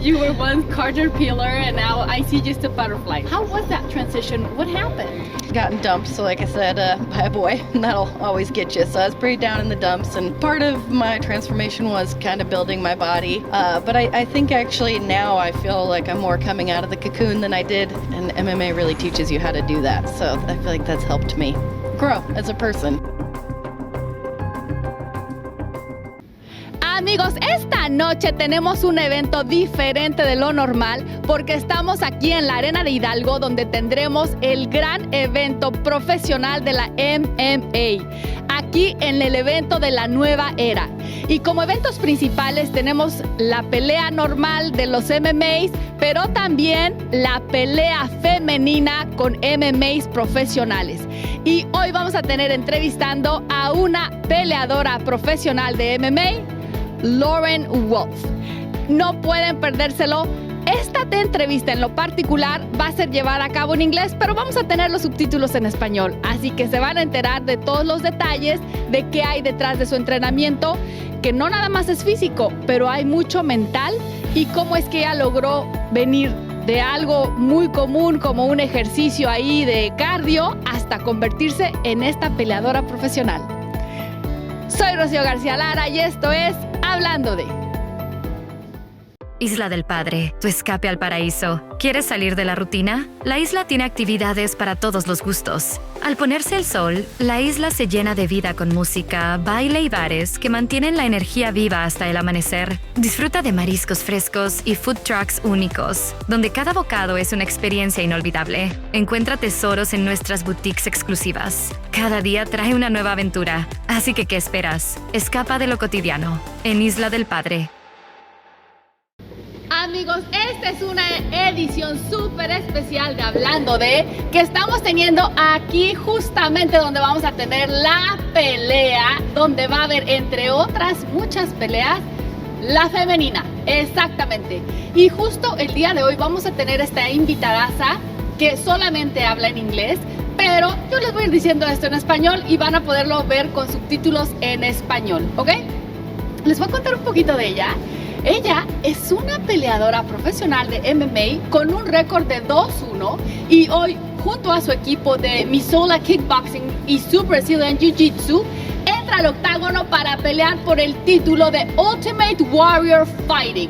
You were once caterpillar and now I see just a butterfly. How was that transition? What happened? Gotten dumped, so like I said, by a boy, and that'll always get you. So I was pretty down in the dumps, and part of my transformation was kind of building my body. But I think actually now I feel like I'm more coming out of the cocoon than I did, and MMA really teaches you how to do that. So I feel like that's helped me grow as a person. Amigos, esta noche tenemos un evento diferente de lo normal porque estamos aquí en la Arena de Hidalgo donde tendremos el gran evento profesional de la MMA, aquí en el evento de la nueva era. Y como eventos principales tenemos la pelea normal de los MMAs, pero también la pelea femenina con MMAs profesionales. Y hoy vamos a tener entrevistando a una peleadora profesional de MMA, Lauren Wolfe. No pueden perdérselo. Esta entrevista en lo particular va a ser llevada a cabo en inglés, pero vamos a tener los subtítulos en español, así que se van a enterar de todos los detalles de qué hay detrás de su entrenamiento, que no nada más es físico, pero hay mucho mental, y cómo es que ella logró venir de algo muy común como un ejercicio ahí de cardio hasta convertirse en esta peleadora profesional. Soy Rocio Garcia Lara y esto es Hablando de... Isla del Padre, tu escape al paraíso. ¿Quieres salir de la rutina? La isla tiene actividades para todos los gustos. Al ponerse el sol, la isla se llena de vida con música, baile y bares que mantienen la energía viva hasta el amanecer. Disfruta de mariscos frescos y food trucks únicos, donde cada bocado es una experiencia inolvidable. Encuentra tesoros en nuestras boutiques exclusivas. Cada día trae una nueva aventura, así que ¿qué esperas? Escapa de lo cotidiano, en Isla del Padre. Amigos, esta es una edición súper especial de Hablando de, que estamos teniendo aquí justamente donde vamos a tener la pelea, donde va a haber, entre otras muchas peleas, la femenina, exactamente. Y justo el día de hoy vamos a tener esta invitadaza que solamente habla en inglés, pero yo les voy a ir diciendo esto en español y van a poderlo ver con subtítulos en español, ¿ok? Les voy a contar un poquito de ella. Ella es una peleadora profesional de MMA con un récord de 2-1 y hoy, junto a su equipo de Missoula Kickboxing y su Brazilian Jiu-Jitsu, entra al octágono para pelear por el título de Ultimate Warrior Fighting.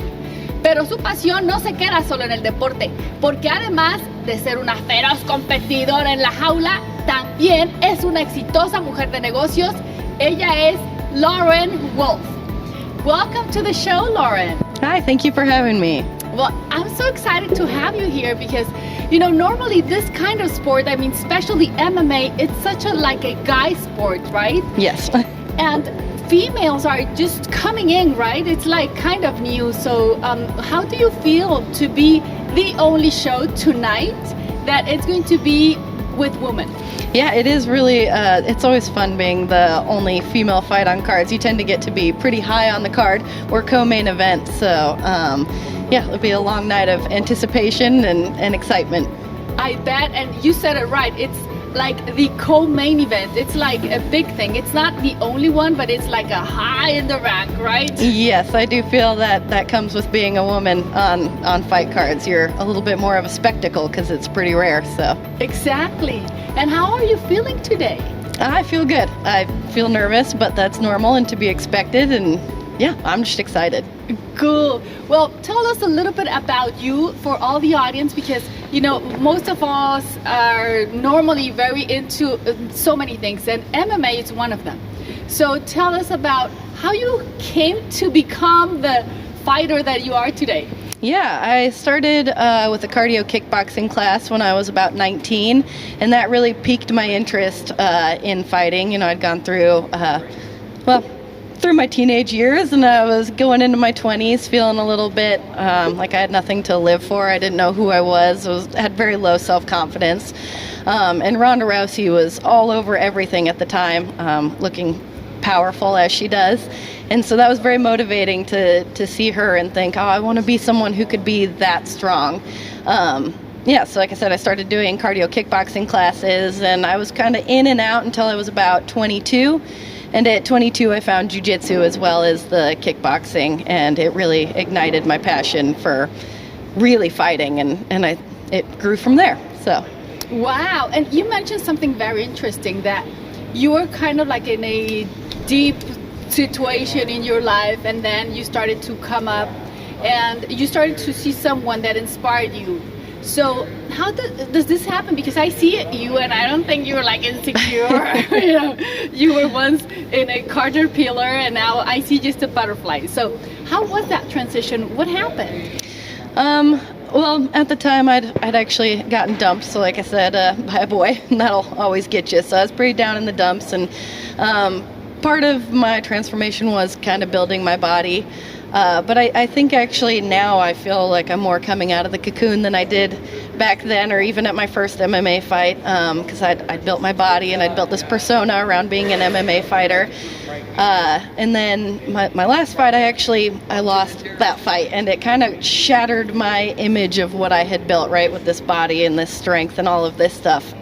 Pero su pasión no se queda solo en el deporte, porque además de ser una feroz competidora en la jaula, también es una exitosa mujer de negocios. Ella es Lauren Wolfe. Welcome to the show, Lauren. Hi, thank you for having me. Well, I'm so excited to have you here because, you know, normally this kind of sport, I mean, especially MMA, it's such a guy sport, right? Yes. And females are just coming in, right? It's like kind of new. So how do you feel to be the only show tonight that it's going to be with women? Yeah, it is really, it's always fun being the only female fight on cards. You tend to get to be pretty high on the card. We're co-main event, so yeah, it'll be a long night of anticipation and excitement. I bet, and you said it right. It's like the co-main event. It's like a big thing. It's not the only one, but it's like a high in the rank, right? Yes, I do feel that comes with being a woman on fight cards. You're a little bit more of a spectacle because it's pretty rare, so. Exactly. And how are you feeling today? I feel good. I feel nervous, but that's normal and to be expected, and yeah, I'm just excited. Cool. Well, tell us a little bit about you for all the audience, because, you know, most of us are normally very into so many things, and MMA is one of them. So tell us about how you came to become the fighter that you are today. Yeah, I started with a cardio kickboxing class when I was about 19, and that really piqued my interest in fighting. You know, I'd gone through, through my teenage years, and I was going into my 20s feeling a little bit like I had nothing to live for. I didn't know who I was. Had very low self-confidence. And Ronda Rousey was all over everything at the time, looking powerful as she does. And so that was very motivating to see her and think, oh, I want to be someone who could be that strong. So like I said, I started doing cardio kickboxing classes, and I was kind of in and out until I was about 22. And at 22, I found jiu-jitsu as well as the kickboxing, and it really ignited my passion for really fighting, and it grew from there. So. Wow. And you mentioned something very interesting, that you were kind of like in a deep situation in your life, and then you started to come up and you started to see someone that inspired you. So how does this happen? Because I see you, and I don't think you were like insecure. You were once in a caterpillar, and now I see just a butterfly. So how was that transition? What happened? Well, at the time, I'd actually gotten dumped. So like I said, by a boy, and that'll always get you. So I was pretty down in the dumps, and part of my transformation was kind of building my body. But I think actually now I feel like I'm more coming out of the cocoon than I did back then, or even at my first MMA fight, because I'd built my body and I'd built this persona around being an MMA fighter. And then my last fight, I lost that fight, and it kind of shattered my image of what I had built, right, with this body and this strength and all of this stuff.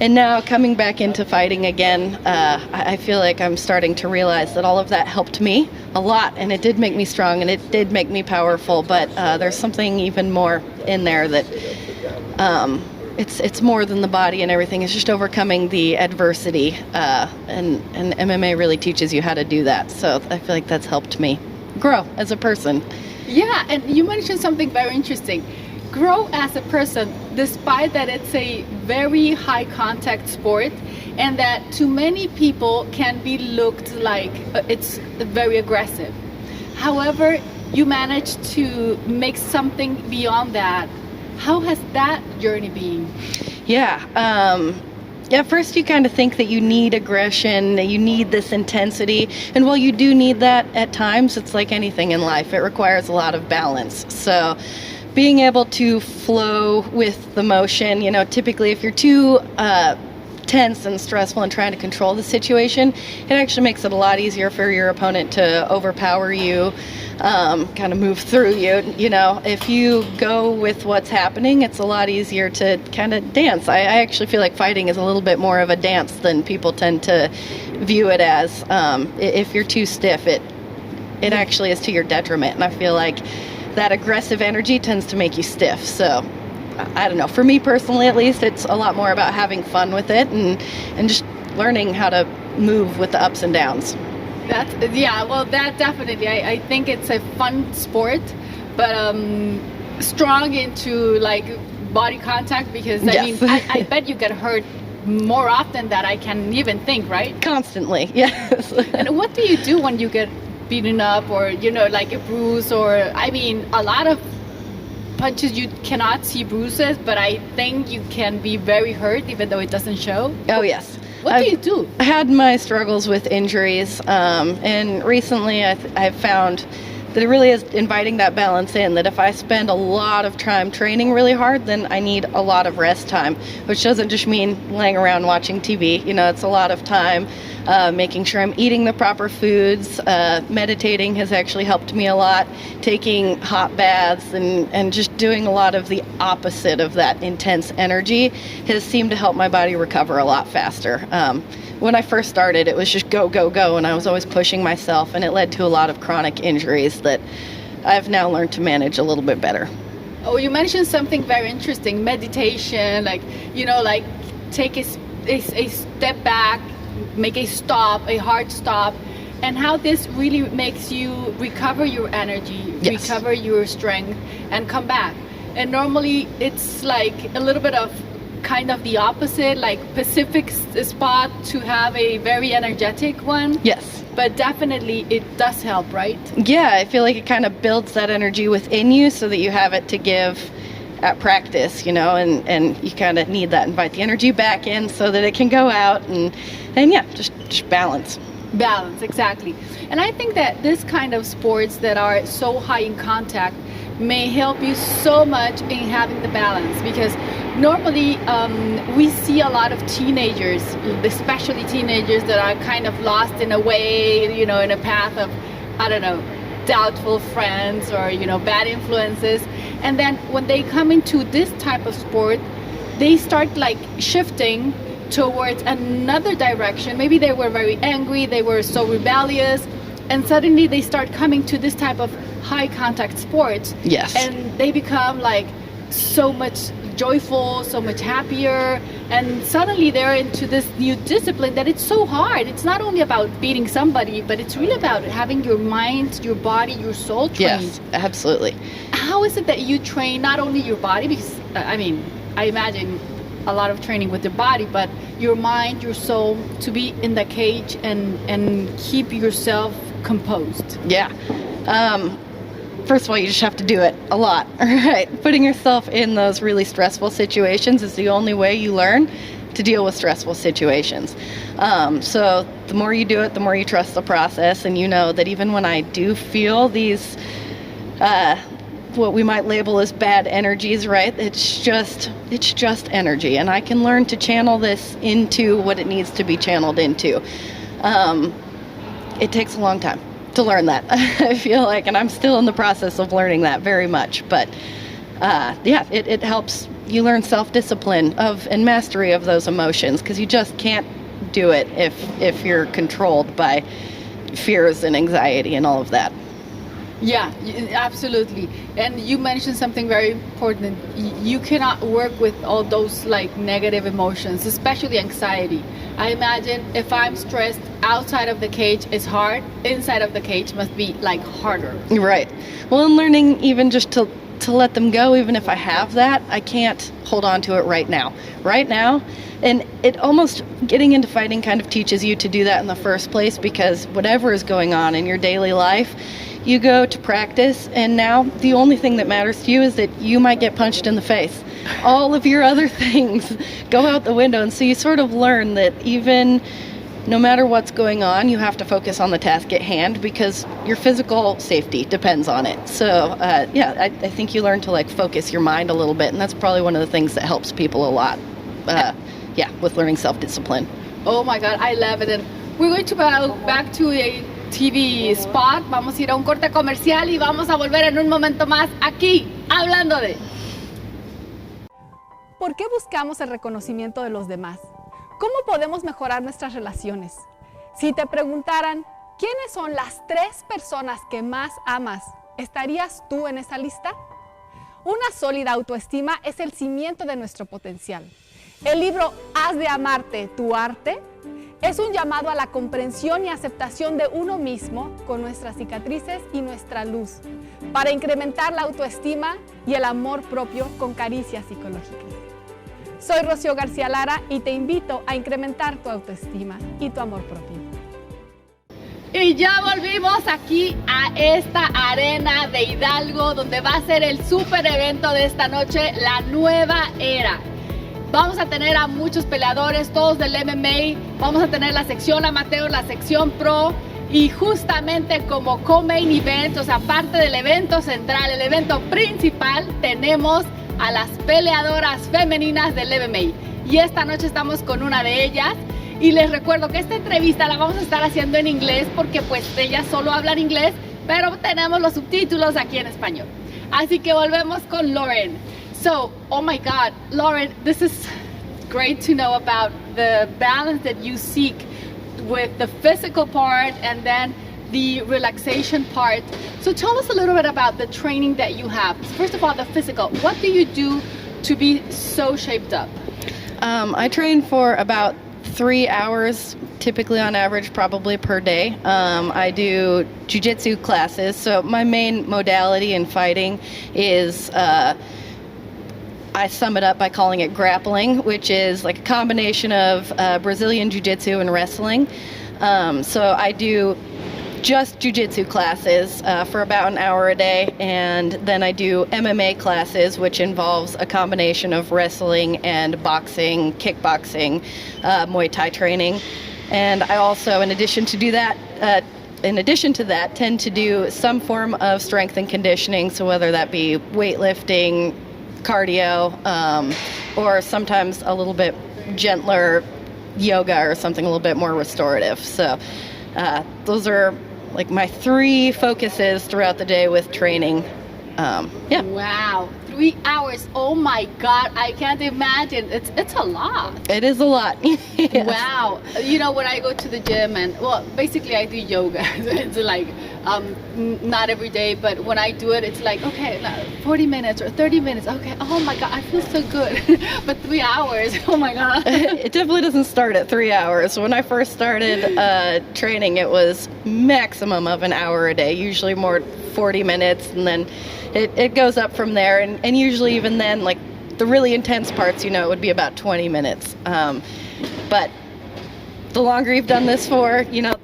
And now coming back into fighting again, I feel like I'm starting to realize that all of that helped me a lot, and it did make me strong, and it did make me powerful, but there's something even more in there that it's more than the body and everything. It's just overcoming the adversity, and MMA really teaches you how to do that. So I feel like that's helped me grow as a person. Yeah, and you mentioned something very interesting. Grow as a person, despite that it's a very high contact sport, and that to many people can be looked like it's very aggressive. However, you managed to make something beyond that. How has that journey been? Yeah. At first you kind of think that you need aggression, that you need this intensity, and while you do need that at times, it's like anything in life, it requires a lot of balance. So being able to flow with the motion, typically if you're too tense and stressful and trying to control the situation, it actually makes it a lot easier for your opponent to overpower you, kind of move through you. If you go with what's happening, it's a lot easier to kind of dance. I actually feel like fighting is a little bit more of a dance than people tend to view it as. If you're too stiff, it actually is to your detriment, and I feel like that aggressive energy tends to make you stiff. So I don't know, for me personally at least, it's a lot more about having fun with it and just learning how to move with the ups and downs. That definitely, I think it's a fun sport, but strong into like body contact, because Yes. I bet you get hurt more often than I can even think, right? Constantly, yes. And what do you do when you get beaten up, or like a bruise, or a lot of punches you cannot see bruises, but I think you can be very hurt even though it doesn't show? Oh yes. What do you do? I had my struggles with injuries, and recently I've found that it really is inviting that balance in, that if I spend a lot of time training really hard, then I need a lot of rest time, which doesn't just mean laying around watching TV. It's a lot of time making sure I'm eating the proper foods. Meditating has actually helped me a lot, taking hot baths and just doing a lot of the opposite of that intense energy has seemed to help my body recover a lot faster. When I first started, it was just go, go, go, and I was always pushing myself, and it led to a lot of chronic injuries that I've now learned to manage a little bit better. Oh, you mentioned something very interesting, meditation, like take a step back, make a stop, a hard stop, and how this really makes you recover your energy, Yes. recover your strength, and come back. And normally it's like a little bit of kind of the opposite, like Pacific spot to have a very energetic one. Yes. But definitely it does help, right? Yeah, I feel like it kind of builds that energy within you so that you have it to give at practice, and you kind of need that, invite the energy back in so that it can go out, and yeah, just balance. Balance, exactly. And I think that this kind of sports that are so high in contact may help you so much in having the balance, because normally we see a lot of teenagers, especially teenagers, that are kind of lost in a way, in a path of, doubtful friends or, bad influences. And then when they come into this type of sport, they start like shifting towards another direction. Maybe they were very angry, they were so rebellious, and suddenly they start coming to this type of high contact sports. Yes. And they become like so much joyful, so much happier, and suddenly they're into this new discipline that it's so hard. It's not only about beating somebody, but it's really about having your mind, your body, your soul trained. Yes, absolutely. How is it that you train not only your body, because I mean, I imagine a lot of training with the body, but your mind, your soul, to be in the cage and keep yourself composed? Yeah. First of all, you just have to do it a lot, all right? Putting yourself in those really stressful situations is the only way you learn to deal with stressful situations. So the more you do it, the more you trust the process, and you know that even when I do feel these, what we might label as bad energies, right? It's just energy, and I can learn to channel this into what it needs to be channeled into. It takes a long time to learn that, I feel like, and I'm still in the process of learning that very much. But yeah, it helps you learn self-discipline and mastery of those emotions, because you just can't do it if you're controlled by fears and anxiety and all of that. Yeah, absolutely. And you mentioned something very important. You cannot work with all those like negative emotions, especially anxiety. I imagine if I'm stressed, outside of the cage is hard, inside of the cage must be like harder. Right. Well, and learning even just to let them go, even if I have that, I can't hold on to it right now. And it almost, getting into fighting kind of teaches you to do that in the first place, because whatever is going on in your daily life, you go to practice, and now the only thing that matters to you is that you might get punched in the face. All of your other things go out the window, and so you sort of learn that even no matter what's going on, you have to focus on the task at hand, because your physical safety depends on it. So yeah, I think you learn to like focus your mind a little bit, and that's probably one of the things that helps people a lot. Yeah, with learning self-discipline. Oh my God, I love it. And we're going to go back to a TV spot. Vamos a ir a un corte comercial y vamos a volver en un momento más aquí, hablando de... ¿Por qué buscamos el reconocimiento de los demás? ¿Cómo podemos mejorar nuestras relaciones? Si te preguntaran, ¿quiénes son las 3 personas que más amas? ¿Estarías tú en esa lista? Una sólida autoestima es el cimiento de nuestro potencial. El libro Haz de amarte tu arte es un llamado a la comprensión y aceptación de uno mismo con nuestras cicatrices y nuestra luz, para incrementar la autoestima y el amor propio con caricias psicológicas. Soy Rocio Garcia Lara y te invito a incrementar tu autoestima y tu amor propio. Y ya volvimos aquí a esta Arena de Hidalgo, donde va a ser el super evento de esta noche, la nueva era. Vamos a tener a muchos peleadores, todos del MMA. Vamos a tener la sección amateur, la sección pro. Y justamente como co-main event, o sea, parte del evento central, el evento principal, tenemos a las peleadoras femeninas del MMA. Y esta noche estamos con una de ellas. Y les recuerdo que esta entrevista la vamos a estar haciendo en inglés, porque pues ellas solo hablan inglés, pero tenemos los subtítulos aquí en español. Así que volvemos con Lauren. So, oh my God, Lauren, this is great to know about the balance that you seek with the physical part and then the relaxation part. So tell us a little bit about the training that you have. First of all, the physical. What do you do to be so shaped up? I train for about 3 hours, typically on average, probably per day. I do jiu-jitsu classes. So my main modality in fighting is I sum it up by calling it grappling, which is like a combination of Brazilian jiu-jitsu and wrestling. So I do just jiu-jitsu classes for about an hour a day, and then I do MMA classes, which involves a combination of wrestling and boxing, kickboxing, Muay Thai training. And I also, in addition to that, tend to do some form of strength and conditioning, so whether that be weightlifting, cardio, or sometimes a little bit gentler yoga or something a little bit more restorative. So those are like my 3 focuses throughout the day with training. Yeah. Wow, 3 hours. Oh my God, I can't imagine. It's a lot. It is a lot. Yes. Wow. You know, when I go to the gym and, well, basically I do yoga. It's like, not every day, but when I do it, it's like, okay, 40 minutes or 30 minutes. Okay. Oh my God, I feel so good. But 3 hours. Oh my God. It definitely doesn't start at 3 hours. When I first started training, it was maximum of an hour a day, usually more 40 minutes, and then it goes up from there. And usually even then, like the really intense parts, you know, it would be about 20 minutes. But the longer you've done this for, you know,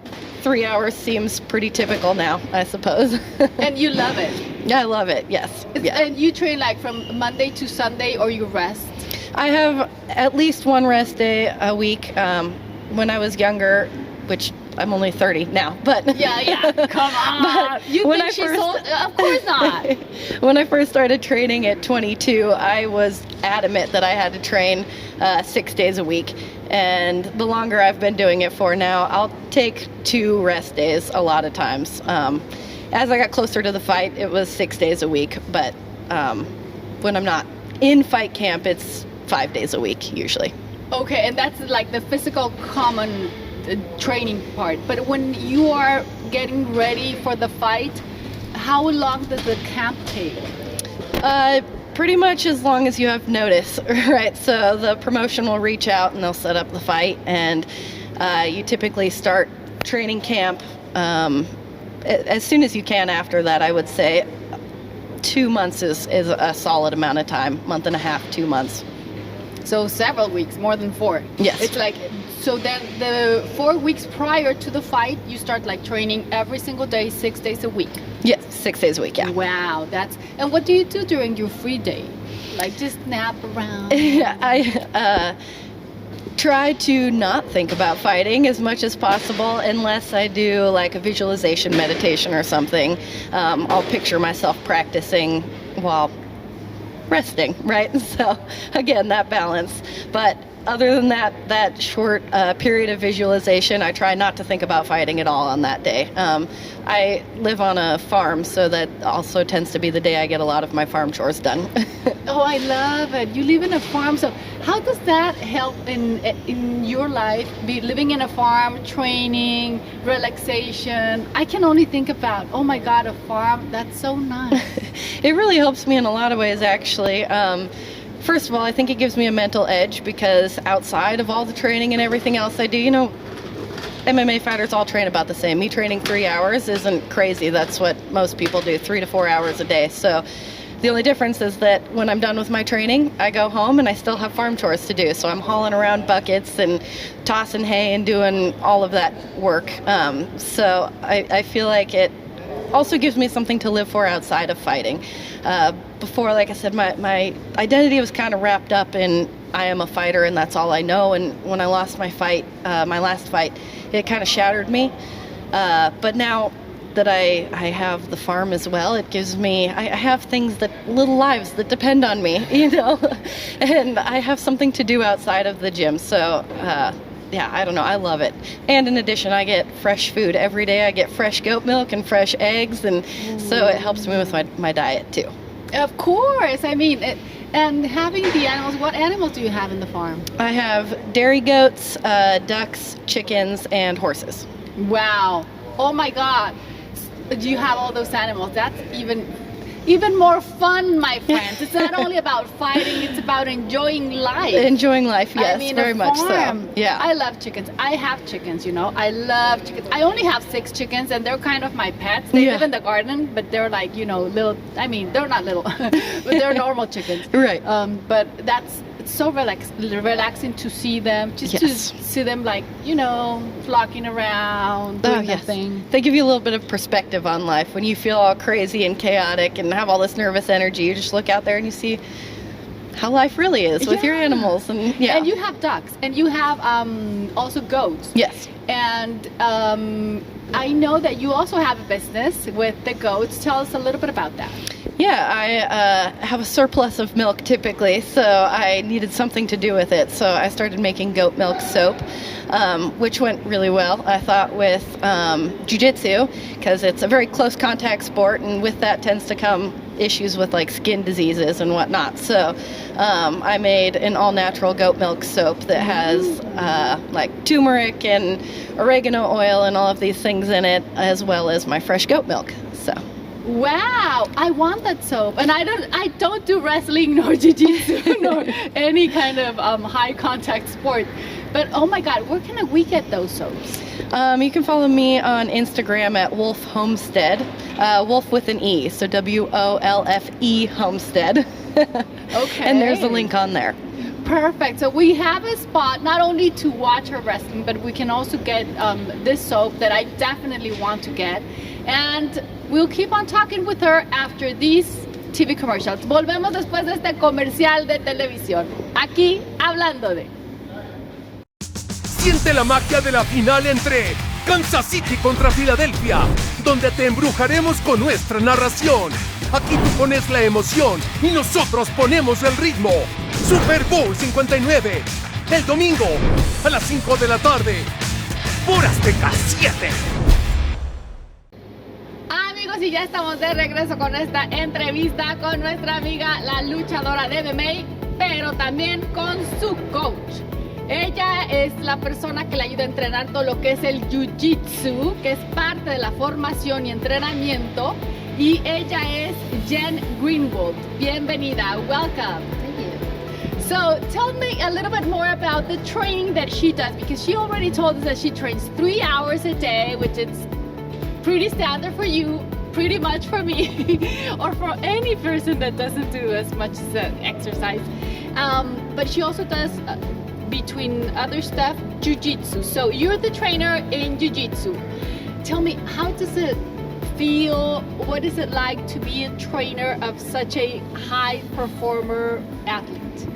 3 hours seems pretty typical now, I suppose. And you love it. Yeah, I love it, yes. Yeah. And you train like from Monday to Sunday, or you rest? I have at least one rest day a week. When I was younger, which I'm only 30 now, but Yeah, come on. You when think I she's first- old? Of course not. when I first started training at 22, I was adamant that I had to train 6 days a week. And the longer I've been doing it for now, I'll take 2 rest days a lot of times. As I got closer to the fight, it was 6 days a week. But when I'm not in fight camp, it's 5 days a week usually. Okay, and that's like the physical common training part. But when you are getting ready for the fight, how long does the camp take? Pretty much as long as you have notice, right? So the promotion will reach out and they'll set up the fight, and you typically start training camp as soon as you can after that. I would say 2 months is a solid amount of time, month and a half, 2 months. So several weeks, more than 4. Yes. It's like, so then the 4 weeks prior to the fight, you start like training every single day, 6 days a week. Yes, 6 days a week, yeah. Wow, and what do you do during your free day? Like just nap around? I try to not think about fighting as much as possible, unless I do like a visualization meditation or something. I'll picture myself practicing while resting, right? So again, that balance. But other than that short period of visualization, I try not to think about fighting at all on that day. I live on a farm, so that also tends to be the day I get a lot of my farm chores done. Oh, I love it. You live in a farm, so how does that help in your life? Be living in a farm, training, relaxation. I can only think about, oh my God, a farm. That's so nice. It really helps me in a lot of ways, actually. First of all, I think it gives me a mental edge, because outside of all the training and everything else I do, you know, MMA fighters all train about the same. Me training 3 hours isn't crazy. That's what most people do, 3 to 4 hours a day. So the only difference is that when I'm done with my training, I go home and I still have farm chores to do. So I'm hauling around buckets and tossing hay and doing all of that work. So I feel like it also gives me something to live for outside of fighting. Before, like I said, my identity was kind of wrapped up in I am a fighter and that's all I know. And when I lost my last fight, it kind of shattered me. But now that I have the farm as well, it gives me, I have things little lives that depend on me, you know, and I have something to do outside of the gym. So, yeah, I don't know, I love it. And in addition, I get fresh food every day. I get fresh goat milk and fresh eggs, and so it helps me with my diet too. Of course. I mean, and having the animals, what animals do you have in the farm? I have dairy goats, ducks, chickens, and horses. Wow. Oh my God. Do you have all those animals? That's even more fun, my friends. It's not only about fighting, it's about enjoying life. Enjoying life, yes, I mean, very much farm. so. Yeah. I love chickens. I have chickens, you know. I love chickens. I only have 6 chickens, and they're kind of my pets. They live in the garden, but they're like, you know, little, I mean, they're not little, but they're normal chickens. Right. But it's so relaxing to see them, just to see them, like, you know, flocking around, doing their thing. They give you a little bit of perspective on life. When you feel all crazy and chaotic and have all this nervous energy, you just look out there and you see how life really is with your animals. And and you have ducks, and you have also goats. Yes. And I know that you also have a business with the goats. Tell us a little bit about that. Yeah, I have a surplus of milk typically, so I needed something to do with it. So I started making goat milk soap, which went really well, I thought, with jiu-jitsu, because it's a very close contact sport, and with that tends to come issues with like skin diseases and whatnot. So I made an all-natural goat milk soap that has like turmeric and oregano oil and all of these things in it, as well as my fresh goat milk. So. Wow, I want that soap, and I don't do wrestling nor jiu-jitsu nor any kind of high contact sport. But oh my God, where can we get those soaps? You can follow me on Instagram at Wolfe Homestead, Wolfe with an E, so WOLFE Homestead. Okay. And there's a link on there. Perfect. So we have a spot not only to watch her wrestling, but we can also get this soap that I definitely want to get. And we'll keep on talking with her after these TV commercials. Volvemos después de este comercial de televisión. Aquí, hablando de... Siente la magia de la final entre Kansas City contra Filadelfia, donde te embrujaremos con nuestra narración. Aquí tú pones la emoción y nosotros ponemos el ritmo. Super Bowl 59, el domingo a las 5 de la tarde, por Azteca 7. Amigos, y ya estamos de regreso con esta entrevista con nuestra amiga, la luchadora de MMA, pero también con su coach. Ella es la persona que le ayuda a entrenar todo lo que es el Jiu-Jitsu, que es parte de la formación y entrenamiento. Y ella es Jen Greenwald. Bienvenida. Welcome. Thank you. So tell me a little bit more about the training that she does, because she already told us that she trains 3 hours a day, which is pretty standard for you, pretty much for me, or for any person that doesn't do as much exercise. But she also does... between other stuff, jiu-jitsu. So you're the trainer in jiu-jitsu. Tell me, how does it feel? What is it like to be a trainer of such a high performer athlete?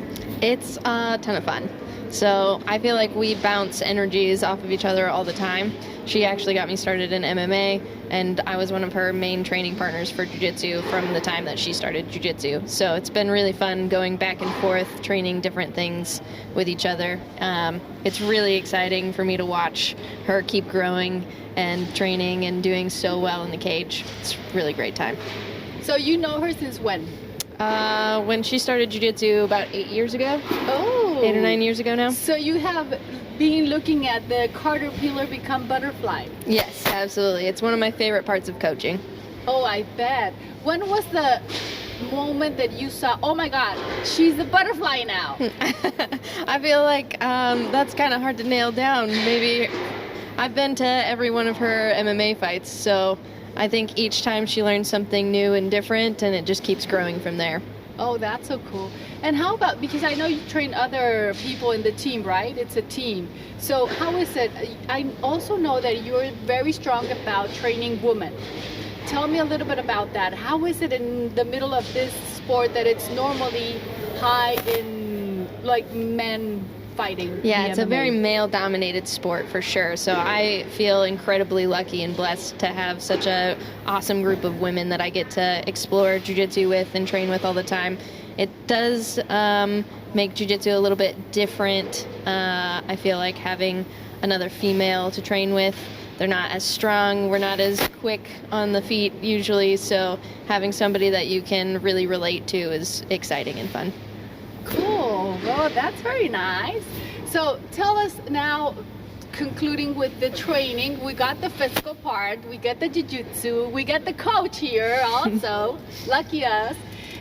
It's a ton of fun. So I feel like we bounce energies off of each other all the time. She actually got me started in MMA, and I was one of her main training partners for jiu-jitsu from the time that she started jiu-jitsu. So it's been really fun going back and forth, training different things with each other. It's really exciting for me to watch her keep growing and training and doing so well in the cage. It's a really great time. So you know her since when? When she started jiu-jitsu about 8 years ago. Oh. 8 or 9 years ago now. So you have been looking at the caterpillar become butterfly. Yes, absolutely. It's one of my favorite parts of coaching. Oh, I bet. When was the moment that you saw, oh my God, she's a butterfly now? I feel like that's kind of hard to nail down. Maybe I've been to every one of her MMA fights, so I think each time she learns something new and different, and it just keeps growing from there. Oh, that's so cool. And how about, because I know you train other people in the team, right? It's a team. So how is it? I also know that you're very strong about training women. Tell me a little bit about that. How is it in the middle of this sport that it's normally high in like men fighting? Yeah, it's a MMA? very male-dominated sport for sure. So I feel incredibly lucky and blessed to have such a awesome group of women that I get to explore jiu-jitsu with and train with all the time. It does make jiu-jitsu a little bit different. I feel like having another female to train with. They're not as strong, we're not as quick on the feet usually, so having somebody that you can really relate to is exciting and fun. Cool. Well, that's very nice. So tell us now, concluding with the training, we got the physical part, we get the jiu-jitsu, we get the coach here also, lucky us.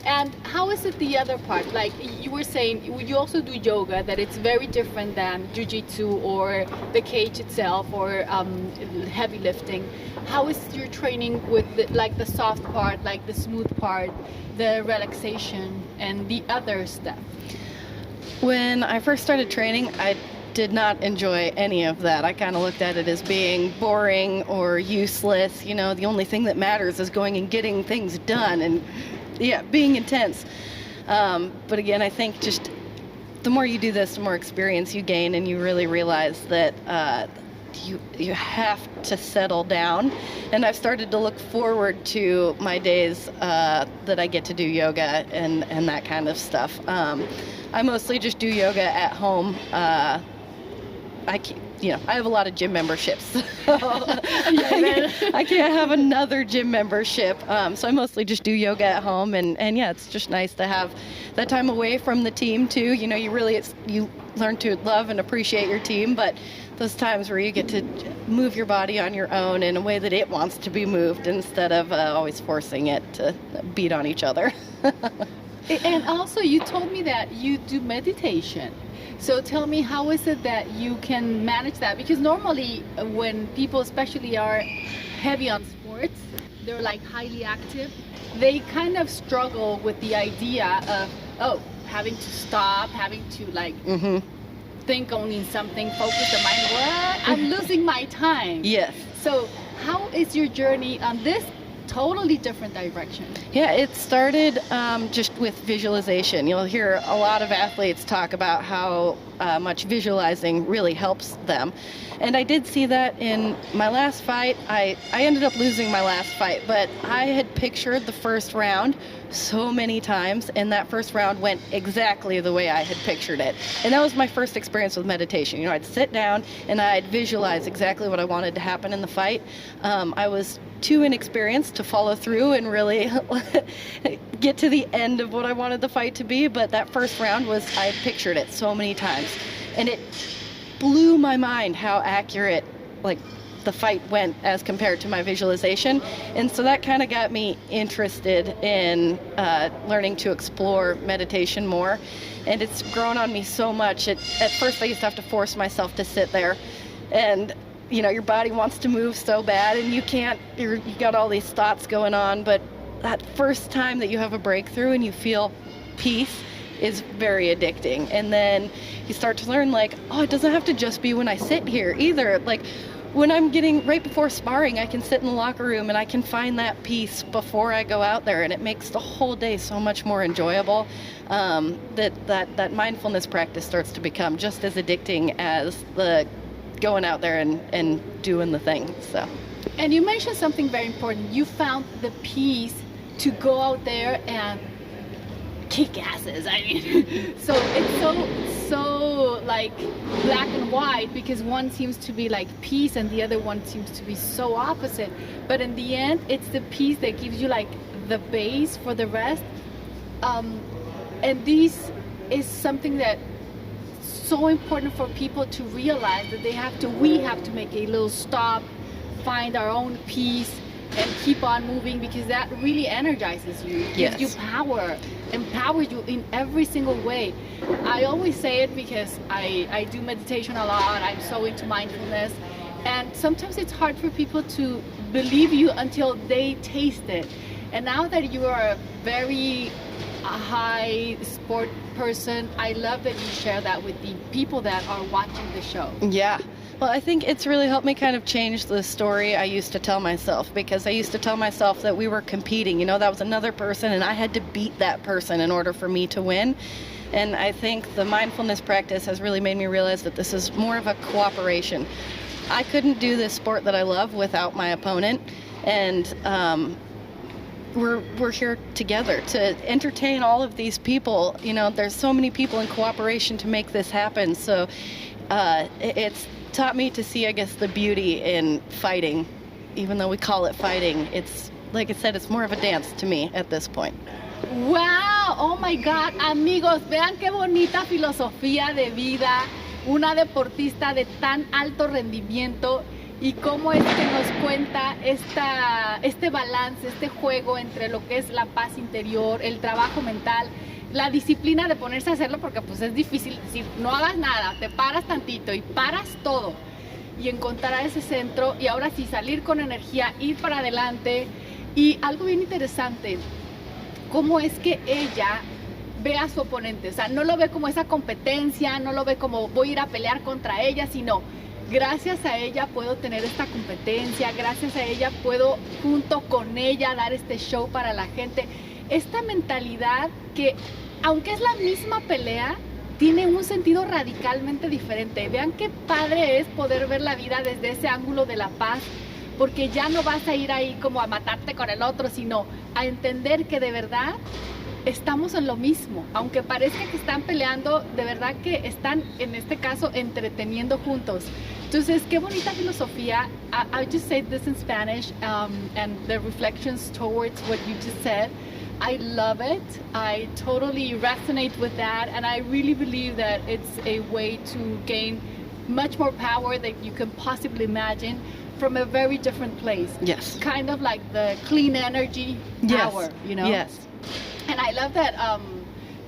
And how is it the other part? Like you were saying, you also do yoga, that it's very different than jiu-jitsu or the cage itself or heavy lifting. How is your training with the soft part, like the smooth part, the relaxation and the other stuff? When I first started training, I did not enjoy any of that. I kind of looked at it as being boring or useless. You know, the only thing that matters is going and getting things done and being intense. But again, I think just the more you do this, the more experience you gain, and you really realize that you have to settle down. And I've started to look forward to my days that I get to do yoga and that kind of stuff. I mostly just do yoga at home. I have a lot of gym memberships. So I can't have another gym membership. So I mostly just do yoga at home, and yeah, it's just nice to have that time away from the team too. You learn to love and appreciate your team, but those times where you get to move your body on your own in a way that it wants to be moved instead of always forcing it to beat on each other. And also, you told me that you do meditation. So tell me, how is it that you can manage that? Because normally when people especially are heavy on sports, they're like highly active, they kind of struggle with the idea of, having to stop, having to like think only something, focus the mind. What? I'm losing my time. Yes. So how is your journey on this totally different direction? Yeah, it started just with visualization. You'll hear a lot of athletes talk about how much visualizing really helps them. And I did see that in my last fight. I ended up losing my last fight, but I had pictured the first round so many times, and that first round went exactly the way I had pictured it. And that was my first experience with meditation. I'd sit down and I'd visualize exactly what I wanted to happen in the fight. I was too inexperienced to follow through and really get to the end of what I wanted the fight to be, but that first round I had pictured it so many times, and it blew my mind how accurate the fight went as compared to my visualization. And so that kind of got me interested in learning to explore meditation more, and it's grown on me so much. At first I used to have to force myself to sit there, and your body wants to move so bad, and you can't. You got all these thoughts going on, but that first time that you have a breakthrough and you feel peace is very addicting. And then you start to learn it doesn't have to just be when I sit here either. When I'm getting right before sparring, I can sit in the locker room and I can find that peace before I go out there, and it makes the whole day so much more enjoyable. That mindfulness practice starts to become just as addicting as the going out there and doing the thing. So. And you mentioned something very important. You found the peace to go out there and kick asses. I mean, so it's so like black and white, because one seems to be like peace and the other one seems to be so opposite. But in the end, it's the peace that gives you like the base for the rest. And this is something that so important for people to realize, that we have to make a little stop, find our own peace, and keep on moving, because that really energizes you, gives you power, empowers you in every single way. I always say it because I do meditation a lot. I'm so into mindfulness, and sometimes it's hard for people to believe you until they taste it. And now that you are a very high sport person, I love that you share that with the people that are watching the show. Yeah. Well, I think it's really helped me kind of change the story I used to tell myself, because I used to tell myself that we were competing, that was another person and I had to beat that person in order for me to win. And I think the mindfulness practice has really made me realize that this is more of a cooperation. I couldn't do this sport that I love without my opponent, and we're here together to entertain all of these people. There's so many people in cooperation to make this happen. So it's taught me to see, I guess, the beauty in fighting. Even though we call it fighting, it's, like I said, it's more of a dance to me at this point. Wow, oh my God, amigos, vean qué bonita filosofía de vida, una deportista de tan alto rendimiento, y cómo es que nos cuenta este balance, este juego entre lo que es la paz interior, el trabajo mental, la disciplina de ponerse a hacerlo, porque pues es difícil decir, no hagas nada, te paras tantito y paras todo, y encontrar ese centro, y ahora sí salir con energía, ir para adelante. Y algo bien interesante, cómo es que ella ve a su oponente, o sea, no lo ve como esa competencia, no lo ve como voy a ir a pelear contra ella, sino gracias a ella puedo tener esta competencia, gracias a ella puedo junto con ella dar este show para la gente. Esta mentalidad que, aunque es la misma pelea, tiene un sentido radicalmente diferente. Vean qué padre es poder ver la vida desde ese ángulo de la paz, porque ya no vas a ir ahí como a matarte con el otro, sino a entender que de verdad estamos en lo mismo, aunque parezca que están peleando, de verdad que están en este caso entreteniendo juntos. Entonces, qué bonita filosofía. I just say this in Spanish, and the reflections towards what you just said. I love it. I totally resonate with that, and I really believe that it's a way to gain much more power that you can possibly imagine from a very different place. Yes. Kind of like the clean energy power, you know? Yes. And I love that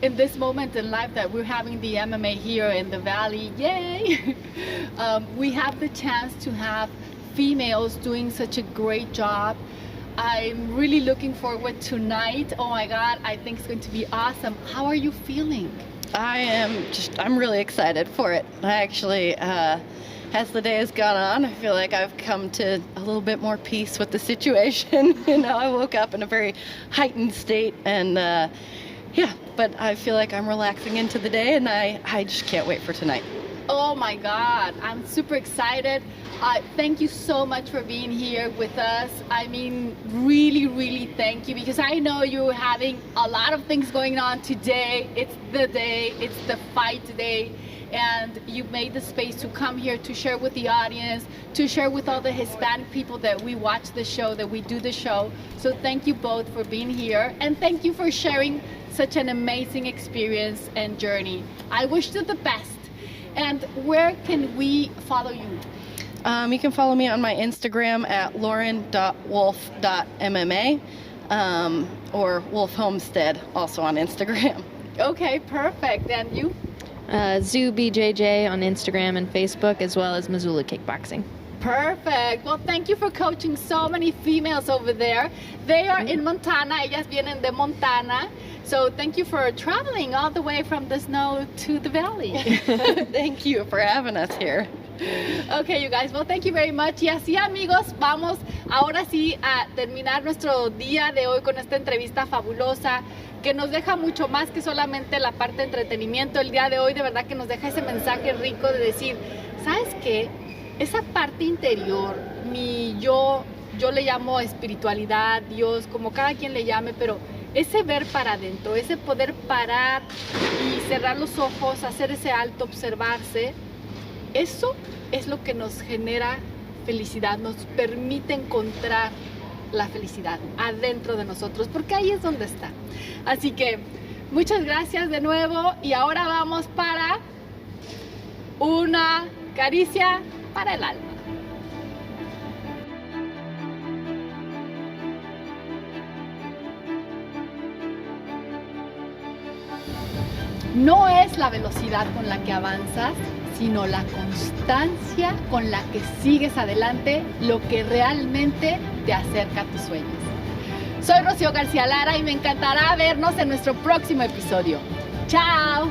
in this moment in life that we're having the MMA here in the Valley, yay! We have the chance to have females doing such a great job. I'm really looking forward tonight. Oh my God, I think it's going to be awesome. How are you feeling? I'm really excited for it. I actually, as the day has gone on, I feel like I've come to a little bit more peace with the situation. You know, I woke up in a very heightened state, and yeah, but I feel like I'm relaxing into the day, and I just can't wait for tonight. Oh my God, I'm super excited. Thank you so much for being here with us. I mean, really, really thank you, because I know you're having a lot of things going on today. It's the day, it's the fight day, and you made the space to come here to share with the audience, to share with all the Hispanic people that we watch the show, that we do the show. So thank you both for being here, and thank you for sharing such an amazing experience and journey. I wish you the best. And where can we follow you? You can follow me on my Instagram at lauren.wolfe.mma, or Wolfe Homestead, also on Instagram. Okay, perfect. And you? ZooBJJ on Instagram and Facebook, as well as Missoula Kickboxing. Perfect. Well, thank you for coaching so many females over there. They are in Montana. Ellas vienen de Montana. So thank you for traveling all the way from the snow to the valley. Thank you for having us here. Okay, you guys. Well, thank you very much. Y así, amigos, vamos ahora sí a terminar nuestro día de hoy con esta entrevista fabulosa que nos deja mucho más que solamente la parte de entretenimiento. El día de hoy de verdad que nos deja ese mensaje rico de decir, ¿sabes qué? Esa parte interior, yo le llamo espiritualidad, Dios, como cada quien le llame, pero ese ver para adentro, ese poder parar y cerrar los ojos, hacer ese alto, observarse, eso es lo que nos genera felicidad, nos permite encontrar la felicidad adentro de nosotros, porque ahí es donde está. Así que muchas gracias de nuevo, y ahora vamos para una caricia para el alma. No es la velocidad con la que avanzas, sino la constancia con la que sigues adelante lo que realmente te acerca a tus sueños. Soy Rocio Garcia Lara y me encantará vernos en nuestro próximo episodio. ¡Chao!